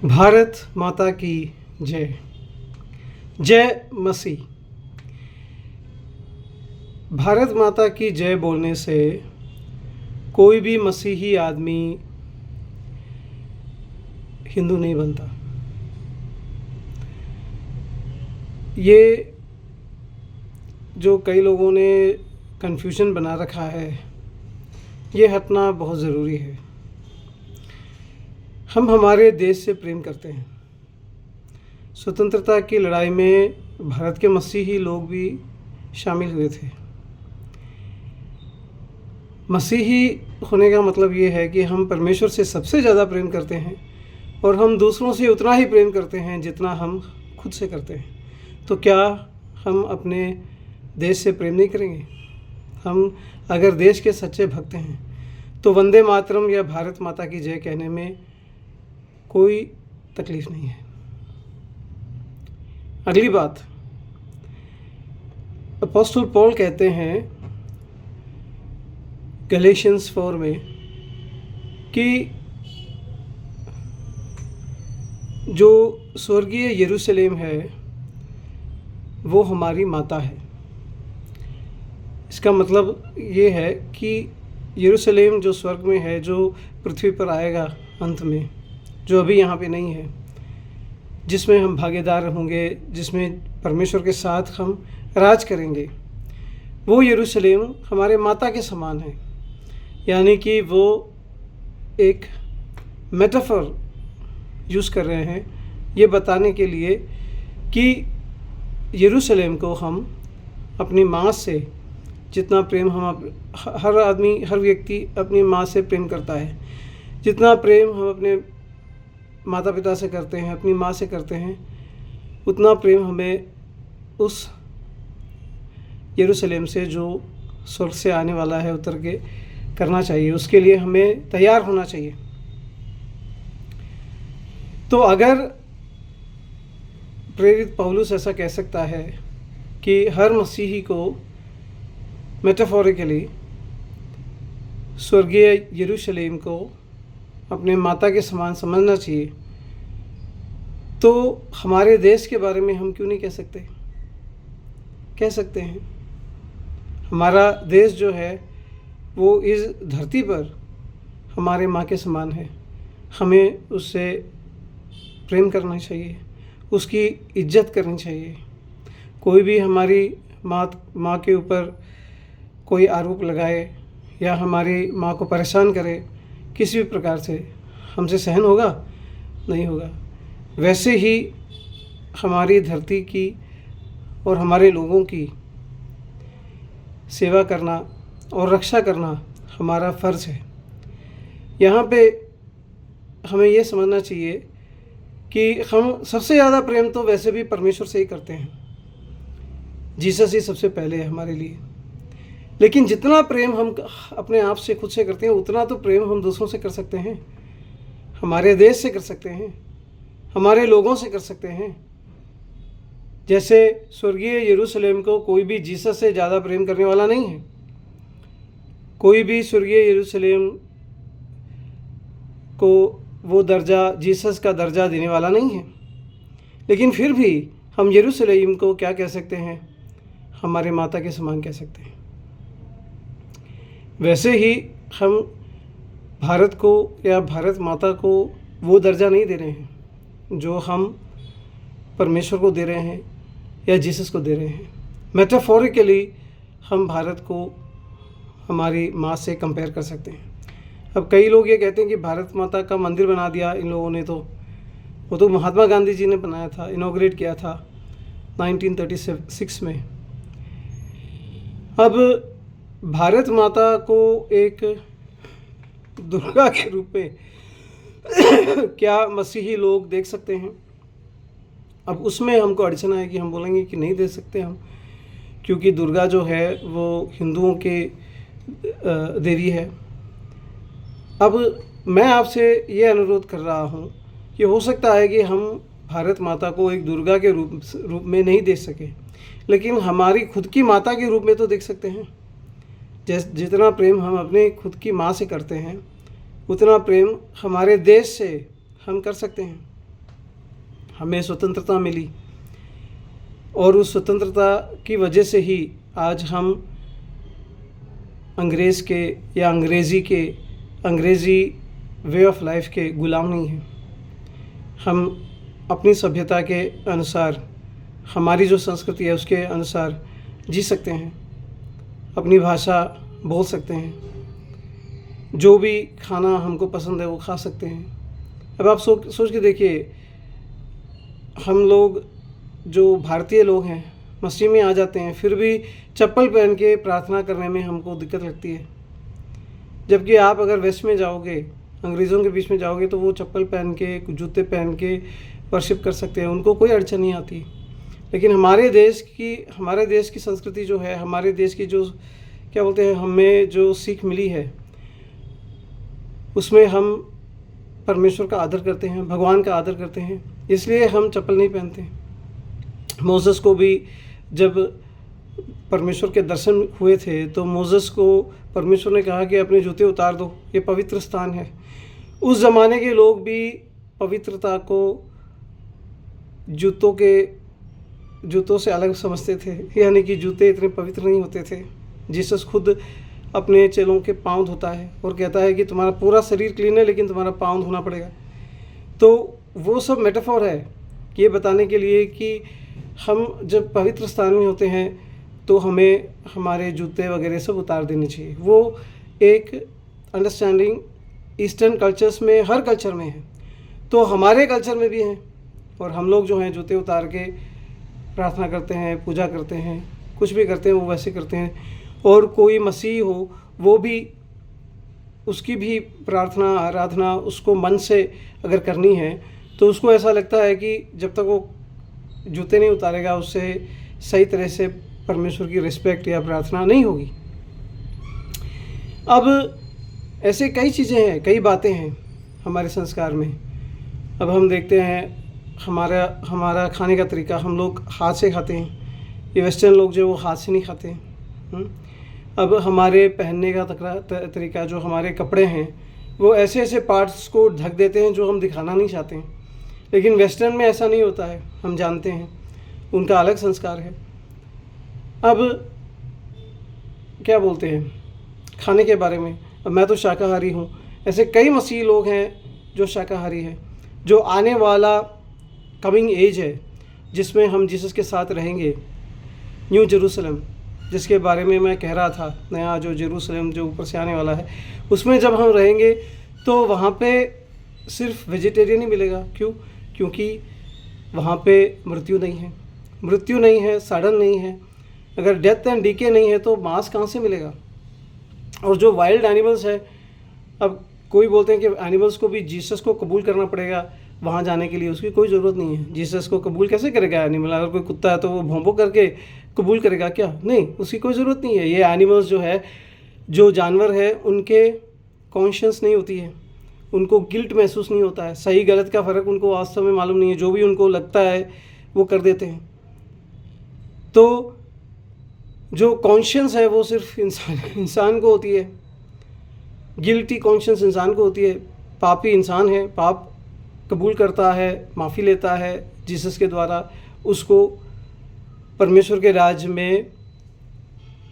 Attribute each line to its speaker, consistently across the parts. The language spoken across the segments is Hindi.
Speaker 1: भारत माता की जय। जय मसीह। भारत माता की जय बोलने से कोई भी मसीही आदमी हिंदू नहीं बनता। ये जो कई लोगों ने कन्फ्यूजन बना रखा है, ये हटना बहुत ज़रूरी है। हम हमारे देश से प्रेम करते हैं। स्वतंत्रता की लड़ाई में भारत के मसीही लोग भी शामिल हुए थे। मसीही होने का मतलब ये है कि हम परमेश्वर से सबसे ज़्यादा प्रेम करते हैं और हम दूसरों से उतना ही प्रेम करते हैं जितना हम खुद से करते हैं। तो क्या हम अपने देश से प्रेम नहीं करेंगे? हम अगर देश के सच्चे भक्त हैं तो वंदे मातरम या भारत माता की जय कहने में कोई तकलीफ़ नहीं है। अगली बात, अपोस्टल पॉल कहते हैं गैलेशियंस 4 में कि जो स्वर्गीय यरूशलेम है वो हमारी माता है। इसका मतलब ये है कि यरूशलेम जो स्वर्ग में है, जो पृथ्वी पर आएगा अंत में, जो अभी यहाँ पे नहीं है, जिसमें हम भागीदार होंगे, जिसमें परमेश्वर के साथ हम राज करेंगे, वो यरूशलेम हमारे माता के समान है। यानी कि वो एक मेटाफर यूज़ कर रहे हैं ये बताने के लिए कि यरूशलेम को हम अपनी माँ से जितना प्रेम हर आदमी, हर व्यक्ति अपनी माँ से प्रेम करता है, जितना प्रेम हम अपने माता पिता से करते हैं, अपनी माँ से करते हैं, उतना प्रेम हमें उस यरूशलेम से जो स्वर्ग से आने वाला है उतर के करना चाहिए। उसके लिए हमें तैयार होना चाहिए। तो अगर प्रेरित पौलुस ऐसा कह सकता है कि हर मसीही को मेटाफोरिकली स्वर्गीय यरूशलेम को अपने माता के समान समझना चाहिए, तो हमारे देश के बारे में हम क्यों नहीं कह सकते? कह सकते हैं। हमारा देश जो है वो इस धरती पर हमारे माँ के समान है। हमें उससे प्रेम करना चाहिए, उसकी इज्जत करनी चाहिए। कोई भी हमारी माँ के ऊपर कोई आरोप लगाए या हमारी माँ को परेशान करे किसी भी प्रकार से, हमसे सहन होगा? नहीं होगा। वैसे ही हमारी धरती की और हमारे लोगों की सेवा करना और रक्षा करना हमारा फ़र्ज़ है। यहाँ पे हमें ये समझना चाहिए कि हम सबसे ज़्यादा प्रेम तो वैसे भी परमेश्वर से ही करते हैं। जीसस ही सबसे पहले है हमारे लिए। लेकिन जितना प्रेम हम अपने आप से, खुद से करते हैं, उतना तो प्रेम हम दूसरों से कर सकते हैं, हमारे देश से कर सकते हैं, हमारे लोगों से कर सकते हैं। जैसे स्वर्गीय यरूशलेम को कोई भी जीसस से ज़्यादा प्रेम करने वाला नहीं है। कोई भी स्वर्गीय यरूशलेम को वो दर्जा, जीसस का दर्जा देने वाला नहीं है। लेकिन फिर भी हम यरूशलेम को क्या कह सकते हैं? हमारे माता के समान कह सकते हैं। वैसे ही हम भारत को या भारत माता को वो दर्जा नहीं दे रहे हैं जो हम परमेश्वर को दे रहे हैं या जीसस को दे रहे हैं। मेटाफोरिकली हम भारत को हमारी माँ से कंपेयर कर सकते हैं। अब कई लोग ये कहते हैं कि भारत माता का मंदिर बना दिया इन लोगों ने, तो वो तो महात्मा गांधी जी ने बनाया था, इनॉग्रेट किया था 1936 में। अब भारत माता को एक दुर्गा के रूप में क्या मसीही लोग देख सकते हैं? अब उसमें हमको अड़चन है कि हम बोलेंगे कि नहीं दे सकते हम, क्योंकि दुर्गा जो है वो हिंदुओं के देवी है। अब मैं आपसे ये अनुरोध कर रहा हूँ कि हो सकता है कि हम भारत माता को एक दुर्गा के रूप में नहीं देख सके, लेकिन हमारी खुद की माता के रूप में तो देख सकते हैं। जितना प्रेम हम अपने खुद की माँ से करते हैं, उतना प्रेम हमारे देश से हम कर सकते हैं। हमें स्वतंत्रता मिली, और उस स्वतंत्रता की वजह से ही आज हम अंग्रेज़ के या अंग्रेज़ी वे ऑफ लाइफ के गुलाम नहीं हैं। हम अपनी सभ्यता के अनुसार, हमारी जो संस्कृति है उसके अनुसार जी सकते हैं, अपनी भाषा बोल सकते हैं, जो भी खाना हमको पसंद है वो खा सकते हैं। अब आप सोच के देखिए, हम लोग जो भारतीय लोग हैं मस्जिद में आ जाते हैं, फिर भी चप्पल पहन के प्रार्थना करने में हमको दिक्कत लगती है। जबकि आप अगर वेस्ट में जाओगे, अंग्रेज़ों के बीच में जाओगे, तो वो चप्पल पहन के, जूते पहन के वर्शिप कर सकते हैं, उनको कोई अड़चन नहीं आती। लेकिन हमारे देश की संस्कृति जो है, हमारे देश की जो क्या बोलते हैं, हमें जो सीख मिली है, उसमें हम परमेश्वर का आदर करते हैं, भगवान का आदर करते हैं, इसलिए हम चप्पल नहीं पहनते। मोसेस को भी जब परमेश्वर के दर्शन हुए थे, तो मोसेस को परमेश्वर ने कहा कि अपने जूते उतार दो, ये पवित्र स्थान है। उस ज़माने के लोग भी पवित्रता को जूतों से अलग समझते थे, यानी कि जूते इतने पवित्र नहीं होते थे। जीसस खुद अपने चेलों के पाँव धोता है और कहता है कि तुम्हारा पूरा शरीर क्लीन है, लेकिन तुम्हारा पाँव धोना पड़ेगा। तो वो सब मेटाफोर है ये बताने के लिए कि हम जब पवित्र स्थान में होते हैं तो हमें हमारे जूते वगैरह सब उतार देने चाहिए। वो एक अंडरस्टैंडिंग ईस्टर्न कल्चर्स में, हर कल्चर में है, तो हमारे कल्चर में भी है। और हम लोग जो हैं जूते उतार के प्रार्थना करते हैं, पूजा करते हैं, कुछ भी करते हैं वो वैसे करते हैं। और कोई मसीह हो, वो भी, उसकी भी प्रार्थना आराधना उसको मन से अगर करनी है तो उसको ऐसा लगता है कि जब तक वो जूते नहीं उतारेगा उससे सही तरह से परमेश्वर की रिस्पेक्ट या प्रार्थना नहीं होगी। अब ऐसे कई चीज़ें हैं, कई बातें हैं हमारे संस्कार में। अब हम देखते हैं हमारा खाने का तरीका, हम लोग हाथ से खाते हैं, ये वेस्टर्न लोग जो वो हाथ से नहीं खाते हैं। अब हमारे पहनने का तरीका, जो हमारे कपड़े हैं, वो ऐसे ऐसे पार्ट्स को ढक देते हैं जो हम दिखाना नहीं चाहते हैं। लेकिन वेस्टर्न में ऐसा नहीं होता है, हम जानते हैं, उनका अलग संस्कार है। अब क्या बोलते हैं खाने के बारे में, अब मैं तो शाकाहारी हूँ, ऐसे कई मसीही लोग हैं जो शाकाहारी हैं। जो आने वाला कमिंग एज है जिसमें हम जीसस के साथ रहेंगे, न्यू जेरूसलम, जिसके बारे में मैं कह रहा था, नया जो जेरूसलम जो ऊपर से आने वाला है, उसमें जब हम रहेंगे तो वहाँ पे सिर्फ वेजिटेरियन ही मिलेगा। क्यों? क्योंकि वहाँ पे मृत्यु नहीं है, सड़न नहीं है। अगर डेथ एंड डीके नहीं है तो मांस कहाँ से मिलेगा? और जो वाइल्ड एनिमल्स है, अब कोई बोलते हैं कि एनिमल्स को भी जीसस को कबूल करना पड़ेगा वहाँ जाने के लिए, उसकी कोई ज़रूरत नहीं है। जीसस को कबूल कैसे करेगा एनिमल? अगर कोई कुत्ता है तो वो भौंभो करके कबूल करेगा क्या? नहीं, उसकी कोई ज़रूरत नहीं है। ये एनिमल्स जो है, जो जानवर है, उनके कॉन्शियस नहीं होती है, उनको गिल्ट महसूस नहीं होता है, सही गलत का फ़र्क उनको वास्तव में मालूम नहीं है, जो भी उनको लगता है वो कर देते हैं। तो जो कॉन्शियस है वो सिर्फ इंसान को होती है, गिल्टी कॉन्शियस इंसान को होती है। पापी इंसान है, पाप कबूल करता है, माफ़ी लेता है जीसस के द्वारा, उसको परमेश्वर के राज्य में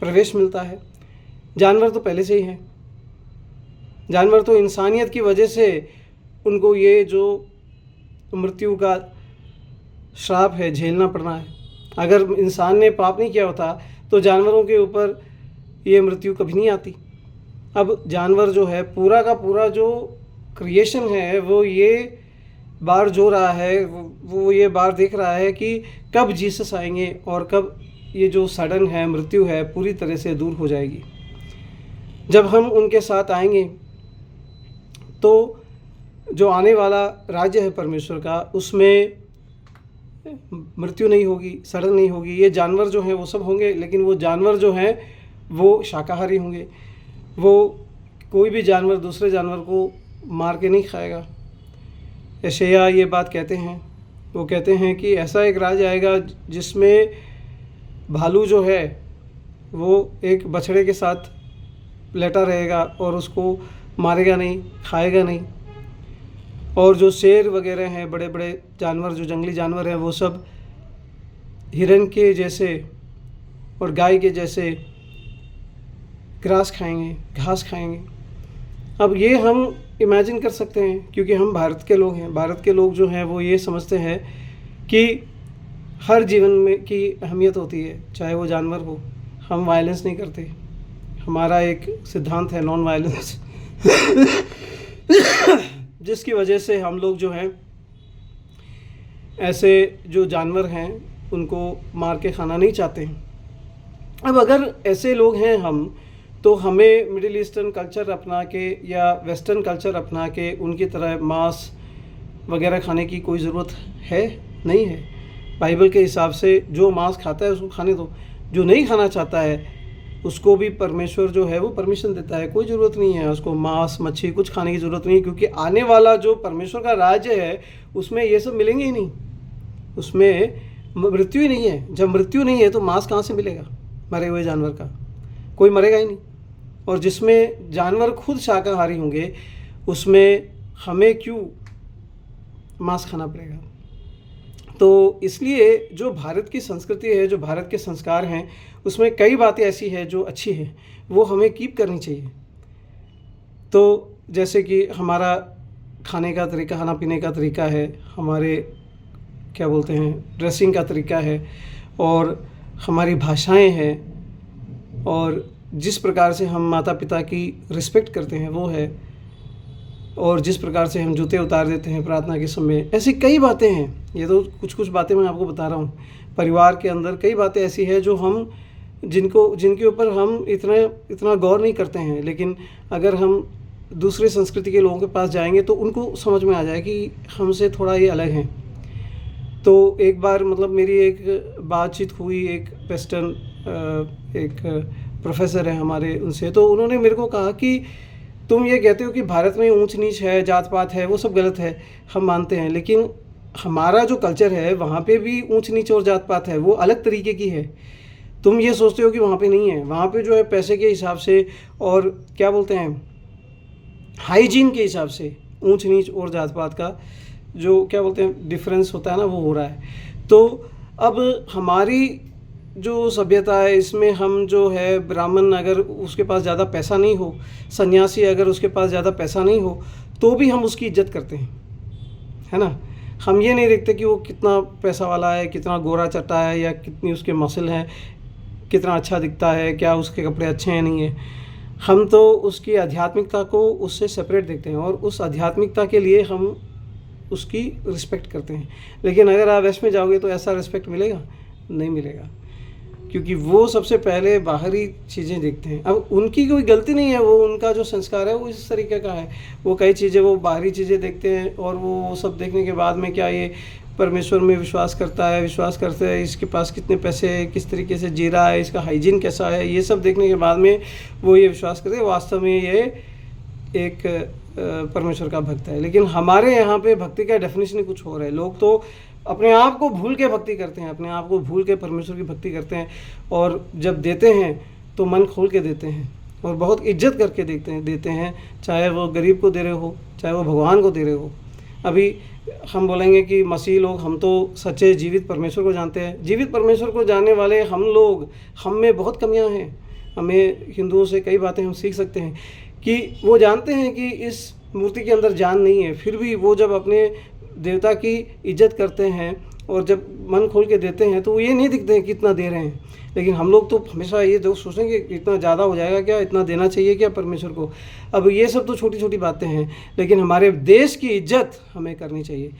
Speaker 1: प्रवेश मिलता है। जानवर तो पहले से ही हैं, जानवर तो इंसानियत की वजह से उनको ये जो मृत्यु का श्राप है झेलना पड़ना है। अगर इंसान ने पाप नहीं किया होता तो जानवरों के ऊपर ये मृत्यु कभी नहीं आती। अब जानवर जो है, पूरा का पूरा जो क्रिएशन है, वो ये बार जो रहा है, वो ये बार देख रहा है कि कब जीसस आएंगे और कब ये जो सडन है, मृत्यु है, पूरी तरह से दूर हो जाएगी। जब हम उनके साथ आएंगे तो जो आने वाला राज्य है परमेश्वर का, उसमें मृत्यु नहीं होगी, सड़न नहीं होगी। ये जानवर जो हैं वो सब होंगे, लेकिन वो जानवर जो हैं वो शाकाहारी होंगे। वो कोई भी जानवर दूसरे जानवर को मार के नहीं खाएगा। यशायाह ये बात कहते हैं, वो कहते हैं कि ऐसा एक राज आएगा जिसमें भालू जो है वो एक बछड़े के साथ लेटा रहेगा और उसको मारेगा नहीं, खाएगा नहीं। और जो शेर वगैरह हैं, बड़े बड़े जानवर, जो जंगली जानवर हैं, वो सब हिरन के जैसे और गाय के जैसे ग्रास खाएंगे, घास खाएंगे। अब ये हम इमेजिन कर सकते हैं, क्योंकि हम भारत के लोग हैं। भारत के लोग जो हैं वो ये समझते हैं कि हर जीवन में की अहमियत होती है, चाहे वो जानवर हो। हम वायलेंस नहीं करते, हमारा एक सिद्धांत है नॉन वायलेंस जिसकी वजह से हम लोग जो हैं ऐसे जो जानवर हैं उनको मार के खाना नहीं चाहते हैं। अब अगर ऐसे लोग हैं हम, तो हमें मिडिल ईस्टर्न कल्चर अपना के या वेस्टर्न कल्चर अपना के उनकी तरह मांस वगैरह खाने की कोई ज़रूरत है नहीं है। बाइबल के हिसाब से जो मांस खाता है उसको खाने दो, जो नहीं खाना चाहता है उसको भी परमेश्वर जो है वो परमिशन देता है। कोई ज़रूरत नहीं है उसको मांस मच्छी कुछ खाने की ज़रूरत नहीं है, क्योंकि आने वाला जो परमेश्वर का राज्य है उसमें ये सब मिलेंगे ही नहीं, उसमें मृत्यु ही नहीं है। जब मृत्यु नहीं है तो मांस कहाँ से मिलेगा मरे हुए जानवर का? कोई मरेगा ही नहीं। और जिसमें जानवर खुद शाकाहारी होंगे उसमें हमें क्यों मांस खाना पड़ेगा? तो इसलिए जो भारत की संस्कृति है, जो भारत के संस्कार हैं, उसमें कई बातें ऐसी हैं जो अच्छी हैं, वो हमें कीप करनी चाहिए। तो जैसे कि हमारा खाने का तरीका, खाना पीने का तरीका है, हमारे क्या बोलते हैं ड्रेसिंग का तरीका है, और हमारी भाषाएं हैं, और जिस प्रकार से हम माता पिता की रिस्पेक्ट करते हैं वो है, और जिस प्रकार से हम जूते उतार देते हैं प्रार्थना के समय, ऐसी कई बातें हैं। ये तो कुछ कुछ बातें मैं आपको बता रहा हूँ। परिवार के अंदर कई बातें ऐसी है जो हम जिनके ऊपर हम इतना गौर नहीं करते हैं, लेकिन अगर हम दूसरे संस्कृति के लोगों के पास जाएंगे तो उनको समझ में आ जाए कि हमसे थोड़ा ये अलग हैं। तो एक बार मतलब मेरी एक बातचीत हुई एक वेस्टर्न एक प्रोफेसर है हमारे, उनसे, तो उन्होंने मेरे को कहा कि तुम ये कहते हो कि भारत में ऊंच नीच है, जात पात है, वो सब गलत है, हम मानते हैं, लेकिन हमारा जो कल्चर है वहाँ पे भी ऊंच नीच और जात पात है, वो अलग तरीके की है। तुम ये सोचते हो कि वहाँ पे नहीं है। वहाँ पे जो है पैसे के हिसाब से और क्या बोलते हैं हाइजीन के हिसाब से ऊंच नीच और जात पात का जो क्या बोलते हैं डिफरेंस होता है ना, वो हो रहा है। तो अब हमारी जो सभ्यता है इसमें हम जो है ब्राह्मण अगर उसके पास ज़्यादा पैसा नहीं हो, सन्यासी अगर उसके पास ज़्यादा पैसा नहीं हो, तो भी हम उसकी इज्जत करते हैं, है ना। हम ये नहीं देखते कि वो कितना पैसा वाला है, कितना गोरा चट्टा है, या कितनी उसके मसल हैं, कितना अच्छा दिखता है, क्या उसके कपड़े अच्छे हैं नहीं है। हम तो उसकी आध्यात्मिकता को उससे सेपरेट देखते हैं, और उस आध्यात्मिकता के लिए हम उसकी रिस्पेक्ट करते हैं। लेकिन अगर आप वेस्ट में जाओगे तो ऐसा रिस्पेक्ट मिलेगा? नहीं मिलेगा, क्योंकि वो सबसे पहले बाहरी चीज़ें देखते हैं। अब उनकी कोई गलती नहीं है, वो उनका जो संस्कार है वो इस तरीके का है। वो कई चीज़ें वो बाहरी चीज़ें देखते हैं, और वो सब देखने के बाद में क्या ये परमेश्वर में विश्वास करता है, विश्वास करते हैं इसके पास कितने पैसे है, किस तरीके से जी रहा है, इसका हाइजीन कैसा है, ये सब देखने के बाद में वो ये विश्वास करते हैं वास्तव में ये एक परमेश्वर का भक्त है। लेकिन हमारे यहाँ पे भक्ति का डेफिनेशन ही कुछ और है। लोग तो अपने आप को भूल के भक्ति करते हैं, अपने आप को भूल के परमेश्वर की भक्ति करते हैं, और जब देते हैं तो मन खोल के देते हैं और बहुत इज्जत करके देते हैं, चाहे वो गरीब को दे रहे हो, चाहे वो भगवान को दे रहे हो। अभी हम बोलेंगे कि मसीह लोग हम तो सच्चे जीवित परमेश्वर को जानते हैं। जीवित परमेश्वर को जानने वाले हम लोग, हम में बहुत कमियां हैं। हमें हिंदुओं से कई बातें हम सीख सकते हैं कि वो जानते हैं कि इस मूर्ति के अंदर जान नहीं है, फिर भी वो जब अपने देवता की इज्जत करते हैं और जब मन खोल के देते हैं तो वो ये नहीं दिखते हैं कि इतना दे रहे हैं। लेकिन हम लोग तो हमेशा ये सोचेंगे कि इतना ज़्यादा हो जाएगा क्या, इतना देना चाहिए क्या परमेश्वर को। अब ये सब तो छोटी छोटी बातें हैं, लेकिन हमारे देश की इज्जत हमें करनी चाहिए।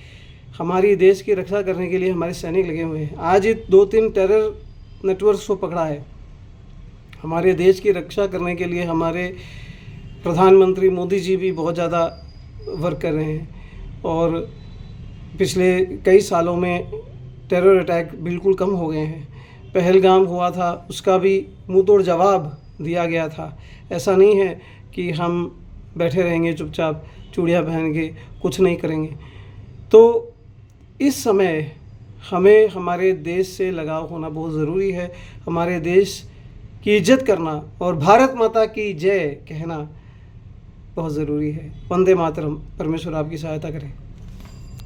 Speaker 1: हमारी देश की रक्षा करने के लिए हमारे सैनिक लगे हुए हैं। आज ही 2-3 टेरर नेटवर्क्स को पकड़ा है। हमारे देश की रक्षा करने के लिए हमारे प्रधानमंत्री मोदी जी भी बहुत ज़्यादा वर्क कर रहे हैं, और पिछले कई सालों में टेरर अटैक बिल्कुल कम हो गए हैं। पहलगाम हुआ था, उसका भी मुंह तोड़ जवाब दिया गया था। ऐसा नहीं है कि हम बैठे रहेंगे चुपचाप चूड़ियाँ पहन के कुछ नहीं करेंगे। तो इस समय हमें हमारे देश से लगाव होना बहुत ज़रूरी है। हमारे देश की इज्जत करना और भारत माता की जय कहना बहुत ज़रूरी है। वंदे मातरम। परमेश्वर आपकी सहायता करे।